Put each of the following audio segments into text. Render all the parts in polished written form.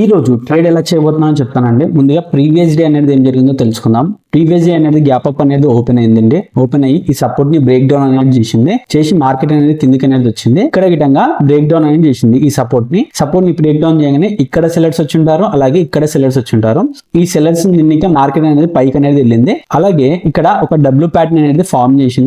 ఈ రోజు ట్రేడ్ ఎలా చేయబోతున్నానో చెప్తానండి. ముందుగా ప్రీవియస్ డే అనేది ఏం జరిగిందో తెలుసుకుందాం. ప్రీవియస్ డే అనేది గ్యాప్ అప్ అనేది ఓపెన్ అయిందండి. ఓపెన్ అయ్యి ఈ సపోర్ట్ ని బ్రేక్ డౌన్ అనేది చేసి మార్కెట్ అనేది కిందికి అనేది వచ్చింది. ఇక్కడ గిటంగా బ్రేక్ డౌన్ అనేది చేసింది. ఈ సపోర్ట్ ని బ్రేక్ డౌన్ చేయగానే ఇక్కడ సెలర్స్ వచ్చి ఉంటారు, అలాగే ఇక్కడ సెలర్స్ వచ్చి ఉంటారు. ఈ సెలర్స్ నిన్నక మార్కెట్ అనేది పైకి అనేది వెళ్ళింది. అలాగే ఇక్కడ ఒక డబ్ల్యూ ప్యాటర్న్ అనేది ఫామ్ చేసి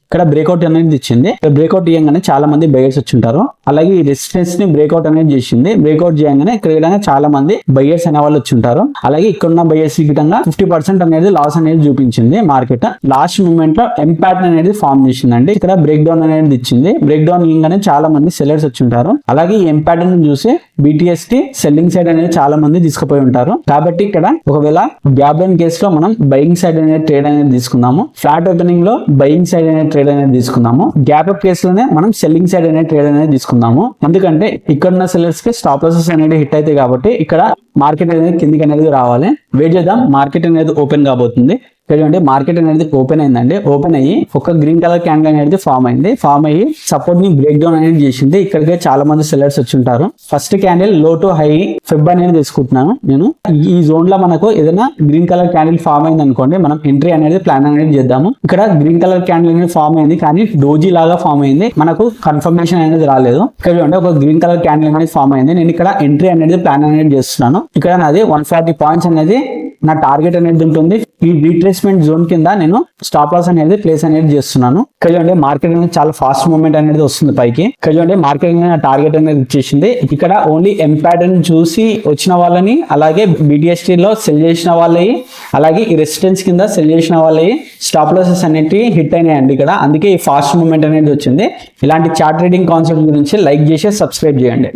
ఇక్కడ బ్రేక్అవుట్ అనేది ఇచ్చింది. బ్రేక్అవుట్ చేయగానే చాలా మంది బయర్స్ వచ్చి ఉంటారు. అలాగే ఈ రెసిస్టెన్స్ ని బ్రేక్అవుట్ అనేది చేసింది. బ్రేక్అవుట్ చేయగానే ఇక్కడ చాలా మంది బయర్స్ అనే వాళ్ళు వచ్చి ఉంటారు. అలాగే ఇక్కడ ఉన్న బయర్స్ గిటంగా 50% అనేది లాస్ అనేది చూపించింది. మార్కెట్ లాస్ట్ మూమెంట్ లో ఎం ప్యాటర్న్ అనేది ఫామ్ చేసిందండి. ఇక్కడ బ్రేక్ డౌన్ అనేది ఇచ్చింది. బ్రేక్ డౌన్ ఇవ్వగానే చాలా మంది సెల్లర్స్ వచ్చి ఉంటారు. అలాగే ఈ ఎం ప్యాటర్న్ చూసి BTS కి సెల్లింగ్ సైడ్ అనేది చాలా మంది తీసుకుపోయి ఉంటారు. కాబట్టి ఇక్కడ ఒకవేళ గ్యాప్ డౌన్ కేసు లో మనం బయింగ్ సైడ్ అనేది ట్రేడ్ అనేది తీసుకుందాము. ఫ్లాట్ ఓపెనింగ్ లో బయింగ్ సైడ్ అనేది ట్రేడ్ అనేది తీసుకుందాము. గ్యాప్ అప్ కేసులోనే మనం సెల్లింగ్ సైడ్ అనేది ట్రేడ్ అనేది తీసుకుందాము. ఎందుకంటే ఇక్కడ ఉన్న సెల్లర్స్ కి స్టాప్ లాసెస్ అనేది హిట్ అయితే కాబట్టి ఇక్కడ మార్కెట్ అనేది కిందికి అనేది రావాలి. వెయిట్ చేద్దాం. మార్కెట్ అనేది ఓపెన్ కాబోతుంది. చూడండి, మార్కెట్ అనేది ఓపెన్ అయిందండి. ఓపెన్ అయ్యి ఒక గ్రీన్ కలర్ క్యాండిల్ అనేది ఫామ్ అయ్యి సపోర్ట్ ని బ్రేక్ డౌన్ అనేది చేసింది. ఇక్కడికే చాలా మంది సెల్లర్స్ వచ్చి ఉంటారు. ఫస్ట్ క్యాండిల్ లో టు హై ఫెబ్ అనేది తీసుకుంటున్నాను నేను. ఈ జోన్ లో మనకు ఏదైనా గ్రీన్ కలర్ క్యాండిల్ ఫామ్ అయింది అనుకోండి, మనం ఎంట్రీ అనేది ప్లాన్ అనేది చేద్దాము. ఇక్కడ గ్రీన్ కలర్ క్యాండిల్ అనేది ఫామ్ అయింది, కానీ డోజీ లాగా ఫామ్ అయింది. మనకు కన్ఫర్మేషన్ అనేది రాలేదు. ఇక్కడ చూడండి, ఒక గ్రీన్ కలర్ క్యాండిల్ అనేది ఫామ్ అయింది. నేను ఇక్కడ ఎంట్రీ అనేది ప్లాన్ అనేది చేస్తున్నాను. ఇక్కడ నాది 140 పాయింట్స్ అనేది నా టార్గెట్ అనేది ఉంటుంది. ఈ రీట్రేస్మెంట్ జోన్ కింద నేను స్టాప్ లాస్ అనేది ప్లేస్ అనేది చేస్తున్నాను. ఇక్కడ చూడండి, మార్కెట్ అనేది చాలా ఫాస్ట్ మూవ్మెంట్ అనేది వస్తుంది పైకి. ఇక్కడ చూడండి, మార్కెట్ అనేది టార్గెట్ అనేది ఇచ్చేసింది. ఇక్కడ ఓన్లీ ఎం ప్యాటర్న్ చూసి వచ్చిన వాళ్ళని, అలాగే BTST లో సెల్ చేసిన వాళ్ళవి, అలాగే ఈ రెసిస్టెన్స్ కింద సెల్ చేసిన వాళ్ళవి స్టాప్ లాసెస్ అనేవి హిట్ అయినాయండి ఇక్కడ. అందుకే ఈ ఫాస్ట్ మూవ్మెంట్ అనేది వచ్చింది. ఇలాంటి చార్ట్ ట్రేడింగ్ కాన్సెప్ట్ గురించి లైక్ చేసి సబ్స్క్రైబ్ చేయండి.